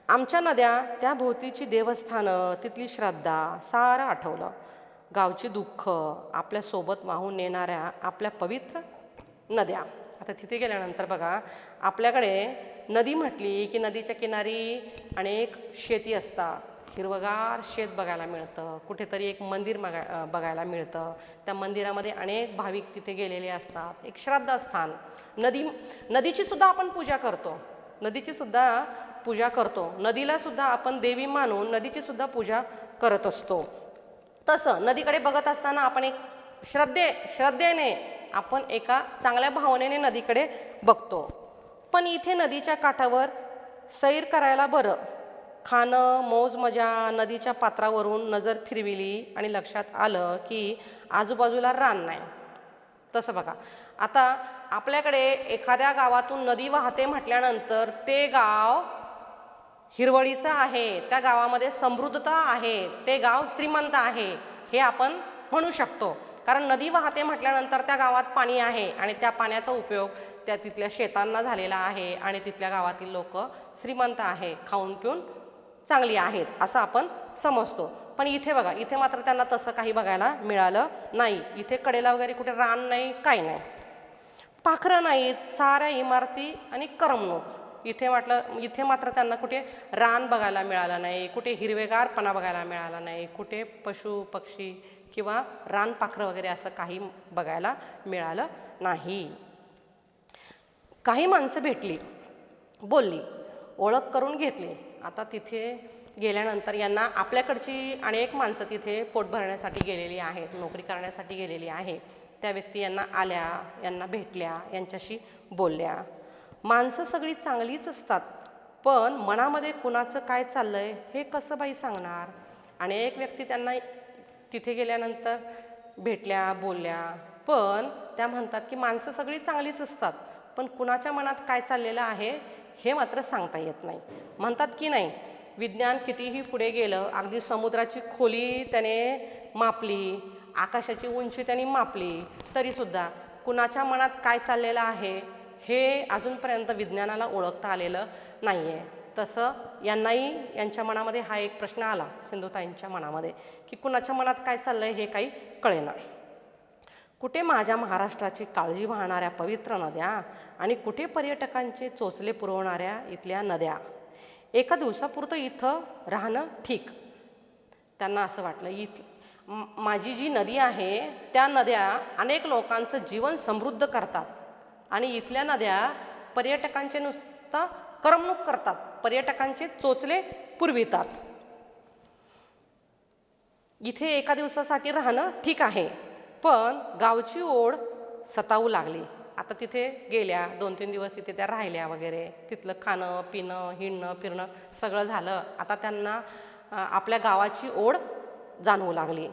आमच्या नद्या, त्या भोवतीची देवस्थानं, तिथली श्रद्धा सारं आठवलं. गावची दुःख, आपल्यासोबत वाहून नेणाऱ्या आपल्या पवित्र नद्या. आता तिथे गेल्यानंतर बघा, आपल्याकडे नदी म्हटली की नदीच्या किनारी अनेक शेती असतात, हिरवगार शेत बघायला मिळतं, कुठेतरी एक मंदिर बघायला मिळतं. त्या मंदिरामध्ये अनेक भाविक तिथे गेलेले असतात. एक श्रद्धास्थान. नदीची सुद्धा आपण पूजा करतो, नदीला सुद्धा आपण देवी मानून नदीची सुद्धा पूजा करत असतो. तसं नदीकडे बघत असताना आपण एक श्रद्धेने आपण एका चांगल्या भावनेने नदीकडे बघतो. पण इथे नदीच्या काठावर सैर करायला बरं. खाणं, मौज मजा, नदीच्या पात्रावरून नजर फिरविली आणि लक्षात आलं की आजूबाजूला रान नाही. तसं बघा, आता आपल्याकडे एखाद्या गावातून नदी वाहते म्हटल्यानंतर ते गाव हिरवळीचं आहे, त्या गावामध्ये समृद्धता आहे, ते गाव श्रीमंत आहे हे आपण म्हणू शकतो. कारण नदी वाहते म्हटल्यानंतर त्या गावात पाणी आहे आणि त्या पाण्याचा उपयोग त्या तिथल्या शेतांना झालेला आहे आणि तिथल्या गावातील लोक श्रीमंत आहे, खाऊन पिऊन चांगली आहेत असं आपण समजतो. पण इथे बघा, इथे मात्र त्यांना तसं काही बघायला मिळालं नाही. इथे कडेला वगैरे कुठे रान नाही, काही नाही, पाखरं नाहीत, साऱ्या इमारती आणि करमणूक. इथे मात्र त्यांना कुठे रान बघायला मिळालं नाही, कुठे हिरवेगारपणा बघायला मिळाला नाही, कुठे पशु पक्षी किंवा रानपाखरं वगैरे असं काही बघायला मिळालं नाही. काही माणसं भेटली, बोलली, ओळख करून घेतली. आता तिथे गेल्यानंतर यांना आपल्याकडची अनेक माणसं तिथे पोट भरण्यासाठी गेलेली आहेत, नोकरी करण्यासाठी गेलेली आहे. त्या व्यक्ती यांना आल्या, यांना भेटल्या, यांच्याशी बोलल्या. माणसं सगळी चांगलीच असतात, पण मनामध्ये कुणाचं काय चाललंय हे कसं बाई सांगणार. अनेक व्यक्ती त्यांना तिथे गेल्यानंतर भेटल्या, बोलल्या, पण त्या म्हणतात की माणसं सगळी चांगलीच असतात, पण कुणाच्या मनात काय चाललेलं आहे हे मात्र सांगता येत नाही. म्हणतात की नाही, विज्ञान कितीही पुढे गेलं, अगदी समुद्राची खोली त्याने मापली, आकाशाची उंची त्यांनी मापली, तरीसुद्धा कुणाच्या मनात काय चाललेलं आहे हे अजूनपर्यंत विज्ञानाला ओळखता आलेलं नाही आहे. तसं यांनाही यांच्या मनामध्ये हा एक प्रश्न आला, सिंधुताईंच्या मनामध्ये, की कुणाच्या मनात काय चाललं आहे हे काही कळेना. कुठे माझ्या महाराष्ट्राची काळजी वाहणाऱ्या पवित्र नद्या आणि कुठे पर्यटकांचे चोचले पुरवणाऱ्या इथल्या नद्या. एका दिवसापुरतं इथं राहणं ठीक. त्यांना असं वाटलं, माझी जी नदी आहे त्या नद्या अनेक लोकांचं जीवन समृद्ध करतात आणि इथल्या नद्या पर्यटकांचे नुसता करमणूक करतात, पर्यटकांचे चोचले पुरवितात. इथे एका दिवसासाठी राहणं ठीक आहे, पण गावची ओढ सतावू लागली. आता तिथे गेल्या 2-3 दिवस तिथे त्या राहिल्या वगैरे, तिथलं खाणं पिणं हिंडणं फिरणं सगळं झालं. आता त्यांना आपल्या गावाची ओढ जाणवू लागली.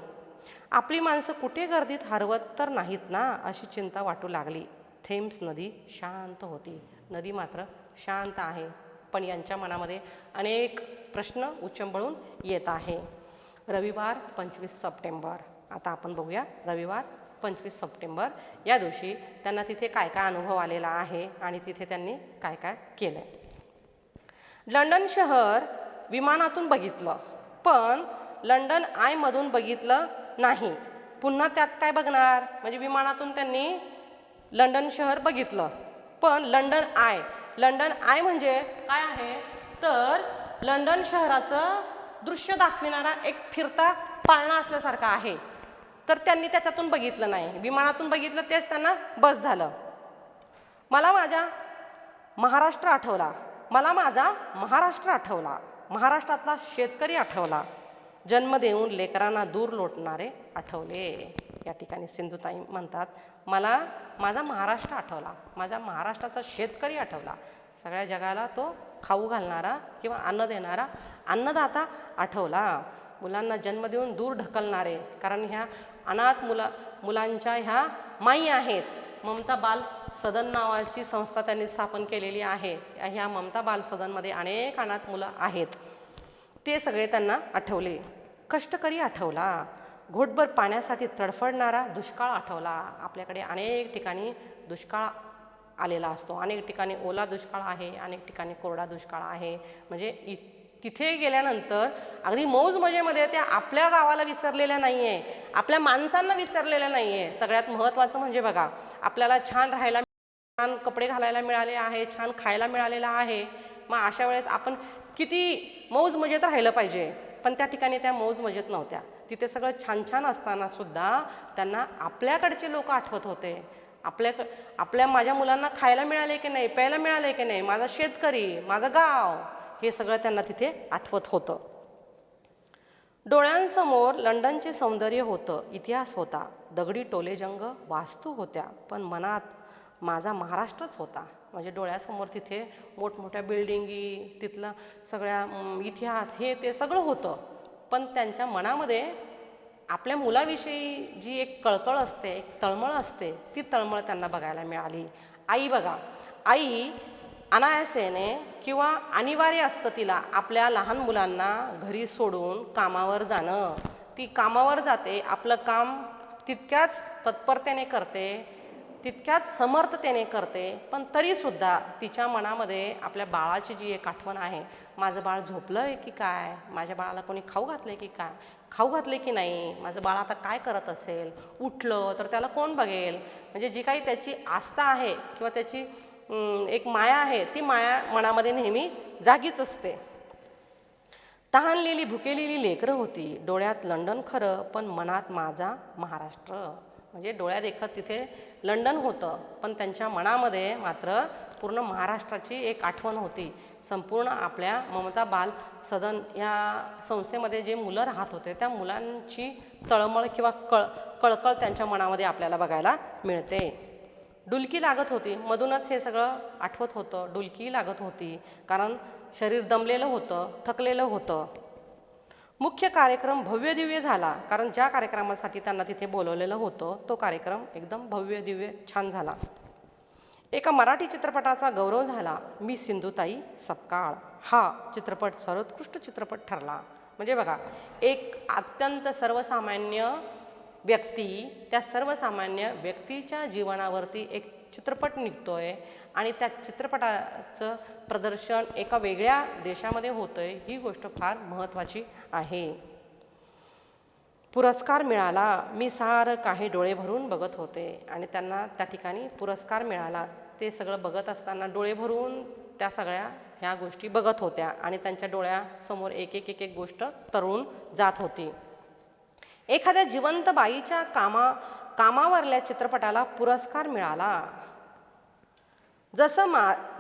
आपली माणसं कुठे गर्दीत हरवत तर नाहीत ना, अशी चिंता वाटू लागली. थेम्स नदी शांत होती. नदी मात्र शांत आहे, पण यांच्या मनामध्ये अनेक प्रश्न उचंबळून येत आहे. रविवार 25 सप्टेंबर. आता आपण बघूया रविवार 25 सप्टेंबर या दिवशी त्यांना तिथे काय काय अनुभव आलेला आहे आणि तिथे त्यांनी काय काय केलं. लंडन शहर विमानातून बघितलं, पण लंडन आयमधून बघितलं नाही. पुन्हा त्यात काय बघणार, म्हणजे विमानातून त्यांनी लंडन शहर बघितलं, पण लंडन आय म्हणजे काय आहे, तर लंडन शहराचं दृश्य दाखविणारा एक फिरता पाळणा असल्यासारखा आहे. तर त्यांनी त्याच्यातून बघितलं नाही, विमानातून बघितलं, तेच त्यांना बस झालं. मला माझा महाराष्ट्र आठवला, महाराष्ट्रातला शेतकरी आठवला, जन्म देऊन लेकरांना दूर लोटणारे आठवले. या ठिकाणी सिंधुताई म्हणतात, मला माझा महाराष्ट्र आठवला, माझ्या महाराष्ट्राचा शेतकरी आठवला. सगळ्या जगाला तो खाऊ घालणारा किंवा अन्न देणारा अन्नदाता आठवला. मुलांना जन्म देऊन दूर ढकलणारे, कारण ह्या अनाथ मुलांच्या ह्या माई आहेत. ममता बाल सदन नावाची संस्था त्यांनी स्थापन केलेली आहे. ह्या ममता बाल सदनमध्ये अनेक अनाथ मुलं आहेत. ते सगळे त्यांना आठवले. कष्टकरी आठवला, घोटभर पाण्यासाठी तडफडणारा दुष्काळ आठवला. आपल्याकडे अनेक ठिकाणी दुष्काळ आलेला असतो, अनेक ठिकाणी ओला दुष्काळ आहे, अनेक ठिकाणी कोरडा दुष्काळ आहे. म्हणजे तिथे गेल्यानंतर अगदी मौज मजेमध्ये त्या आपल्या गावाला विसरलेल्या नाही आहे, आपल्या माणसांना विसरलेल्या नाही आहे. सगळ्यात महत्त्वाचं म्हणजे बघा, आपल्याला छान राहायला, छान कपडे घालायला मिळाले आहे, छान खायला मिळालेलं आहे. मग अशा वेळेस आपण किती मौज मजेत राहिलं पाहिजे, पण त्या ठिकाणी त्या मौज मजेत नव्हत्या. तिथे सगळं छान छान असताना सुद्धा त्यांना आपल्याकडचे लोक आठवत होते. माझ्या मुलांना खायला मिळाले की नाही, प्यायला मिळाले की नाही, माझा शेतकरी, माझं गाव, हे सगळं त्यांना तिथे आठवत होतं. डोळ्यांसमोर लंडनचे सौंदर्य होतं, इतिहास होता, दगडी टोलेजंग वास्तू होत्या, पण मनात माझा महाराष्ट्रच होता. म्हणजे डोळ्यासमोर तिथे मोठमोठ्या बिल्डिंगी, तिथला सगळ्या इतिहास हे ते सगळं होतं, पण त्यांच्या मनामध्ये आपल्या मुलाविषयी जी एक कळकळ असते, एक तळमळ असते, ती तळमळ त्यांना बघायला मिळाली. आई बघा, आई अनायासेने किंवा अनिवार्य असतं तिला आपल्या लहान मुलांना घरी सोडून कामावर जाणं. ती कामावर जाते, आपलं काम तितक्याच तत्परतेने करते, तितक्याच समर्थतेने करते, पण तरीसुद्धा तिच्या मनामध्ये आपल्या बाळाची जी एक आठवण आहे, माझं बाळ झोपलं आहे की काय, माझ्या बाळाला कोणी खाऊ घातलं की काय, खाऊ घातले की नाही, माझं बाळ आता काय करत असेल, उठलं तर त्याला कोण बघेल. म्हणजे जी काही त्याची आस्था आहे किंवा त्याची एक माया आहे, ती माया मनामध्ये नेहमी जागीच असते. तहानलेली भुकेलेली लेकरं होती, डोळ्यात लंडन खरं, पण मनात माझा महाराष्ट्र. म्हणजे डोळ्यात देखत तिथे लंडन होतं, पण त्यांच्या मनामध्ये मात्र पूर्ण महाराष्ट्राची एक आठवण होती. संपूर्ण आपल्या ममता बाल सदन या संस्थेमध्ये जे मुलं राहत होते, त्या मुलांची तळमळ किंवा कळकळ त्यांच्या मनामध्ये आपल्याला बघायला मिळते. डुलकी लागत होती, मधूनच हे सगळं आठवत होतं. डुलकी लागत होती, कारण शरीर दमलेलं होतं, थकलेलं होतं. मुख्य कार्यक्रम भव्य दिव्य झाला, कारण ज्या कार्यक्रमासाठी त्यांना तिथे बोलवलेलं होतं, तो कार्यक्रम एकदम भव्य दिव्य छान झाला. एका मराठी चित्रपटाचा गौरव झाला, मी सिंधुताई सपकाळ. हा चित्रपट सर्वोत्कृष्ट चित्रपट ठरला. म्हणजे बघा, एक अत्यंत सर्वसामान्य व्यक्ती, त्या सर्वसामान्य व्यक्तीच्या जीवनावरती एक चित्रपट निघतोय आणि त्या चित्रपटाचं प्रदर्शन एका वेगळ्या देशामध्ये होतंय, ही गोष्ट फार महत्त्वाची आहे. पुरस्कार मिळाला, मी सारं काही डोळे भरून बघत होते आणि त्यांना त्या ठिकाणी पुरस्कार मिळाला. ते सगळं बघत असताना डोळे भरून त्या सगळ्या ह्या गोष्टी बघत होत्या आणि त्यांच्या डोळ्यासमोर एक एक एक एक गोष्ट तरळून जात होती. एखाद्या जिवंत बाईच्या कामावरल्या चित्रपटाला पुरस्कार मिळाला. जसं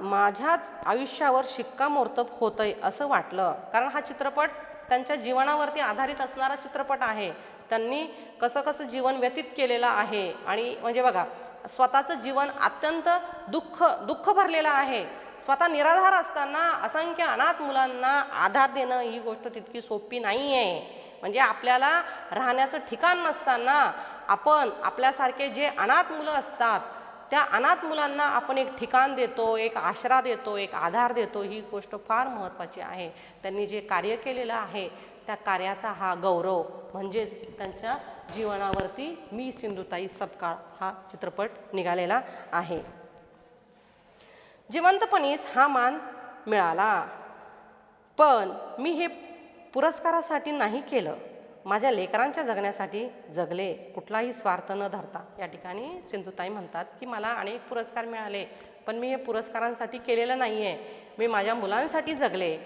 माझ्याच आयुष्यावर शिक्कामोर्तब होतंय असं वाटलं, कारण हा चित्रपट त्यांच्या जीवनावरती आधारित असणारा चित्रपट आहे. त्यांनी कसं कसं जीवन व्यतीत केलेलं आहे आणि म्हणजे बघा, स्वतःचं जीवन अत्यंत दुःख भरलेलं आहे. स्वतः निराधार असताना असंख्य अनाथ मुलांना आधार देणं ही गोष्ट तितकी सोपी नाही आहे. म्हणजे आपल्याला राहण्याचं ठिकाण नसताना आपण आपल्यासारखे जे अनाथ मुलं असतात त्या अनाथ मुलांना आपण एक ठिकाण देतो, एक आसरा देतो, एक आधार देतो, ही गोष्ट फार महत्त्वाची आहे. त्यांनी जे कार्य केलेलं आहे त्या कार्याचा हा गौरव म्हणजेच त्यांच्या जीवनावरती मी सिंधुताई सपकाळ हा चित्रपट निघालेला आहे. जिवंतपणीच हा मान मिळाला, पण मी हे पुरस्कारासाठी नाही केलं, माझ्या लेकरांच्या जगण्यासाठी जगले, कुठलाही स्वार्थ न धरता. या ठिकाणी सिंधुताई म्हणतात की मला अनेक पुरस्कार मिळाले, पण मी हे पुरस्कारांसाठी केलेलं नाही आहे, मी माझ्या मुलांसाठी जगले.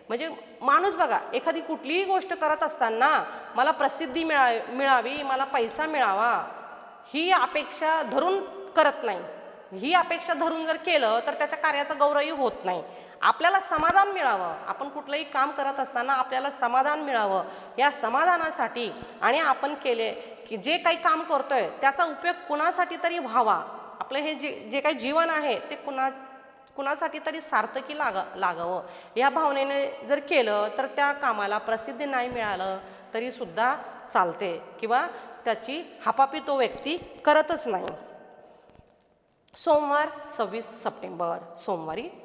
म्हणजे माणूस बघा, एखादी कुठलीही गोष्ट करत असताना मला प्रसिद्धी मिळावी, मला पैसा मिळावा ही अपेक्षा धरून करत नाही. ही अपेक्षा धरून जर केलं तर त्याच्या कार्याचा गौरवही होत नाही. आपल्याला समाधान मिळावं, आपण कुठलंही काम करत असताना आपल्याला समाधान मिळावं, या समाधानासाठी आणि आपण केले की जे काही काम करतोय त्याचा उपयोग कुणासाठी तरी व्हावा, आपलं हे जे काही जीवन आहे ते कुणासाठी तरी सार्थकी लागावं या भावनेने जर केलं तर त्या कामाला प्रसिद्धी नाही मिळालं तरी सुद्धा चालते किंवा त्याची हापापी तो व्यक्ती करतच नाही. सोमवारी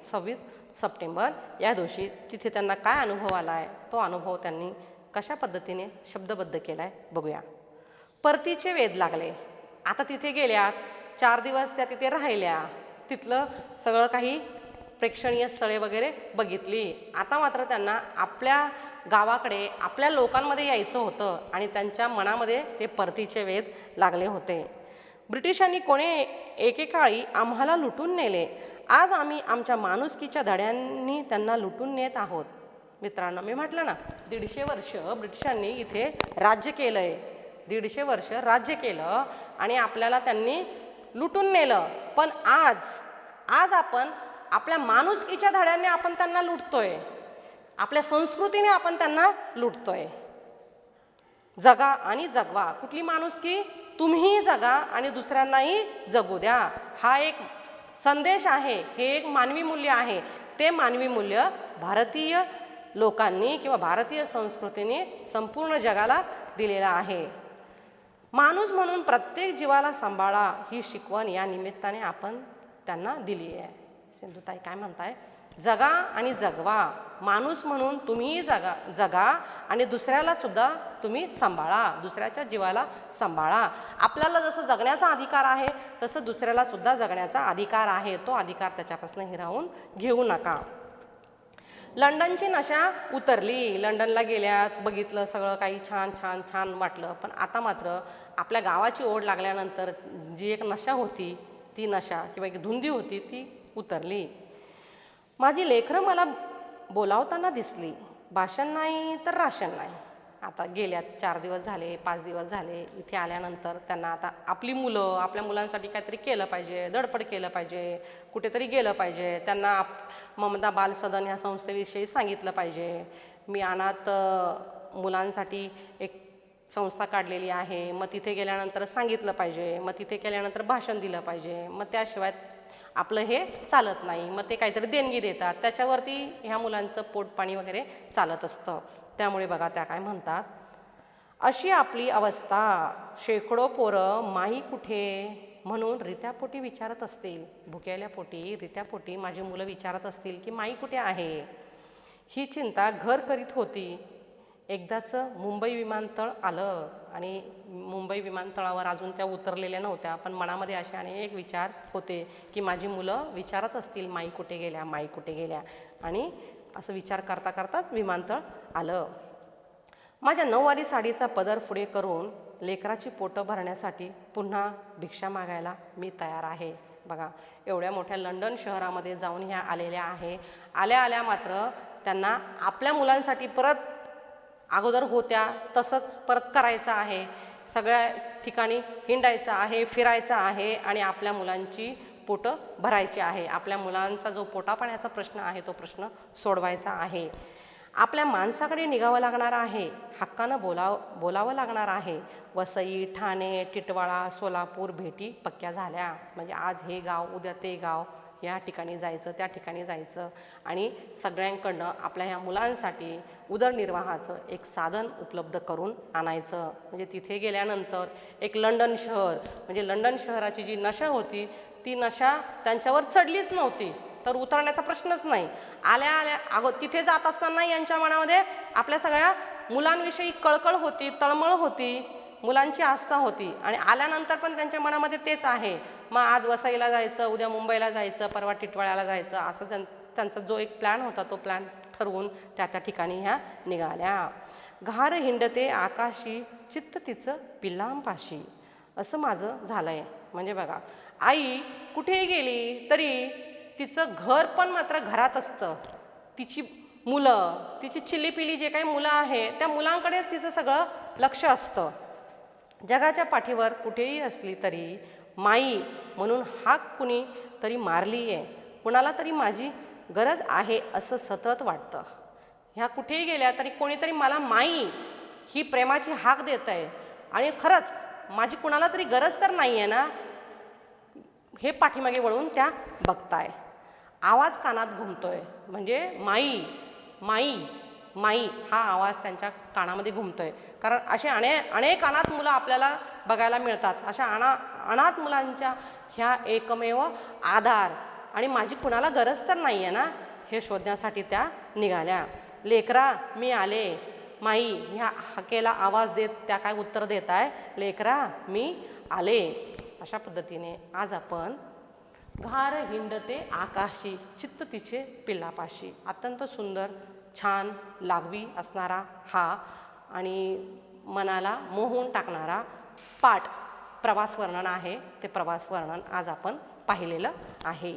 26 सप्टेंबर या दिवशी तिथे त्यांना काय अनुभव आला आहे, तो अनुभव त्यांनी कशा पद्धतीने शब्दबद्ध केला आहे बघूया. परतीचे वेध लागले. आता तिथे गेल्यात, 4 दिवस त्या तिथे राहिल्या, तिथलं सगळं काही प्रेक्षणीय स्थळे वगैरे बघितली. आता मात्र त्यांना आपल्या गावाकडे आपल्या लोकांमध्ये यायचं होतं आणि त्यांच्या मनामध्ये ते परतीचे वेध लागले होते. ब्रिटिशांनी कोणी एकेकाळी आम्हाला लुटून नेले, आज आम्ही आमच्या माणुसकीच्या धड्यांनी त्यांना लुटून नेत आहोत. मित्रांनो, मी म्हटलं ना, 150 वर्ष ब्रिटिशांनी इथे राज्य केलंय, 150 वर्ष राज्य केलं आणि आपल्याला त्यांनी लुटून नेलं. पण आज आपण आपल्या माणुसकीच्या धड्यांनी आपण त्यांना लुटतोय, आपल्या संस्कृतीने आपण त्यांना लुटतोय. जगा आणि जगवा. कुठली माणुसकी? तुम्हीही जगा आणि दुसऱ्यांनाही जगू द्या. हा एक संदेश आहे, हे एक मानवी मूल्य आहे. ते मानवी मूल्य भारतीय लोकांनी किंवा भारतीय संस्कृतीने संपूर्ण जगाला दिलेला आहे. माणूस म्हणून प्रत्येक जीवाला सांभाळा ही शिकवण या निमित्ताने आपण त्यांना दिली आहे. सिंधुताई काय म्हणताय? जगा आणि जगवा. माणूस म्हणून तुम्हीही जगा आणि दुसऱ्याला सुद्धा तुम्ही सांभाळा, दुसऱ्याच्या जीवाला सांभाळा. आपल्याला जसं जगण्याचा अधिकार आहे तसं दुसऱ्याला सुद्धा जगण्याचा अधिकार आहे. तो अधिकार त्याच्यापासून हिरावून घेऊ नका. लंडनची नशा उतरली. लंडनला गेल्यात, बघितलं सगळं काही छान छान छान वाटलं, पण आता मात्र आपल्या गावाची ओढ लागल्यानंतर जी एक नशा होती, ती नशा किंवा एक धुंदी होती, ती उतरली. माझी लेकरं मला बोलावताना दिसली, भाषण नाही तर राशन नाही. आता गेल्यात 4 दिवस झाले, 5 दिवस झाले. इथे आल्यानंतर त्यांना आता आपली मुलं, आपल्या मुलांसाठी काहीतरी केलं पाहिजे, धडपड केलं पाहिजे, कुठेतरी गेलं पाहिजे. त्यांना ममता बाल सदन ह्या संस्थेविषयी सांगितलं पाहिजे. मी अनाथ मुलांसाठी एक संस्था काढलेली आहे, मग तिथे गेल्यानंतर सांगितलं पाहिजे, मग तिथे गेल्यानंतर भाषण दिलं पाहिजे. मग त्याशिवाय आपलं हे चालत नाही. मग ते काहीतरी देणगी देतात, त्याच्यावरती ह्या मुलांचं पोटपाणी वगैरे चालत असतं. त्यामुळे बघा त्या काय म्हणतात, अशी आपली अवस्था, शेकडो पोरं माई कुठे म्हणून रित्यापोटी विचारत असतील. भुक्याल्यापोटी रित्यापोटी माझी मुलं विचारत असतील की माई कुठे आहे. ही चिंता घर करीत होती. एकदाचं मुंबई विमानतळ आलं आणि मुंबई विमानतळावर अजून त्या उतरलेल्या नव्हत्या, पण मनामध्ये असे अनेक विचार होते की माझी मुलं विचारत असतील माई कुठे गेल्या, माई कुठे गेल्या. आणि असं विचार करता करताच विमानतळ आलं. माझ्या 9वारी साडीचा पदर पुढे करून लेकराची पोटं भरण्यासाठी पुन्हा भिक्षा मागायला मी तयार आहे. बघा, एवढ्या मोठ्या लंडन शहरामध्ये जाऊन ह्या आलेल्या आहे. आल्या मात्र त्यांना आपल्या मुलांसाठी परत अगोदर होत्या तसंच परत करायचं आहे. सगळ्या ठिकाणी हिंडायचं आहे, फिरायचं आहे आणि आपल्या मुलांची पोटं भरायची आहे. आपल्या मुलांचा जो पोटापाण्याचा प्रश्न आहे तो प्रश्न सोडवायचा आहे. आपल्या माणसाकडे निघावं लागणार आहे, हक्कानं बोलावं लागणार आहे. वसई, ठाणे, टिटवाळा, सोलापूर भेटी पक्क्या झाल्या. म्हणजे आज हे गाव, उद्या ते गाव, या ठिकाणी जायचं, त्या ठिकाणी जायचं आणि सगळ्यांकडनं आपल्या ह्या मुलांसाठी उदरनिर्वाहाचं एक साधन उपलब्ध करून आणायचं. म्हणजे तिथे गेल्यानंतर एक लंडन शहर, म्हणजे लंडन शहराची जी नशा होती ती नशा त्यांच्यावर चढलीच नव्हती, तर उतरण्याचा प्रश्नच नाही. आल्या तिथे जात असताना यांच्या मनामध्ये आपल्या सगळ्या मुलांविषयी कळकळ होती, तळमळ होती, मुलांची आस्था होती आणि आल्यानंतर पण त्यांच्या मनामध्ये तेच आहे. मग आज वसईला जायचं, उद्या मुंबईला जायचं, परवा टिटवाळ्याला जायचं, असं त्यांचा जो एक प्लॅन होता तो प्लॅन ठरवून त्या ठिकाणी ह्या निघाल्या. घार हिंडते आकाशी, चित्त तिचं पिल्लांपाशी, असं माझं झालंय. म्हणजे बघा, आई कुठेही गेली तरी तिचं घर पण मात्र घरात असतं. तिची मुलं, तिची चिल्लीपिली जे काही मुलं आहे त्या मुलांकडे तिचं सगळं लक्ष असतं. जगाच्या पाठीवर कुठेही असली तरी माई म्हणून हाक कुणी तरी मारली आहे, कुणाला तरी माझी गरज आहे असं सतत वाटतं. ह्या कुठेही गेल्या तरी कोणीतरी मला माई ही प्रेमाची हाक देत आहे आणि खरंच माझी कुणाला तरी गरज तर नाही आहे ना, हे पाठीमागे वळून त्या बघताय. आवाज कानात घुमतोय, म्हणजे माई माई माई हा आवाज त्यांच्या कानामध्ये घुमतोय. कारण असे अनेक अनाथ मुलं आपल्याला बघायला मिळतात. अशा अनाथ मुलांच्या ह्या एकमेव आधार आणि माझी कुणाला गरज तर नाही आहे ना, हे शोधण्यासाठी त्या निघाल्या. लेकरा मी आले, माई ह्या हाकेला आवाज देत त्या काय उत्तर देत आहे, लेकरा मी आले. अशा पद्धतीने आज आपण घार हिंडते आकाशी, चित्त तिचे पिल्लापाशी, अत्यंत सुंदर, छान, लागवी असणारा हा आणि मनाला मोहून टाकणारा पाठ प्रवास वर्णन आहे. ते प्रवास वर्णन आज आपण पाहिलेलं आहे.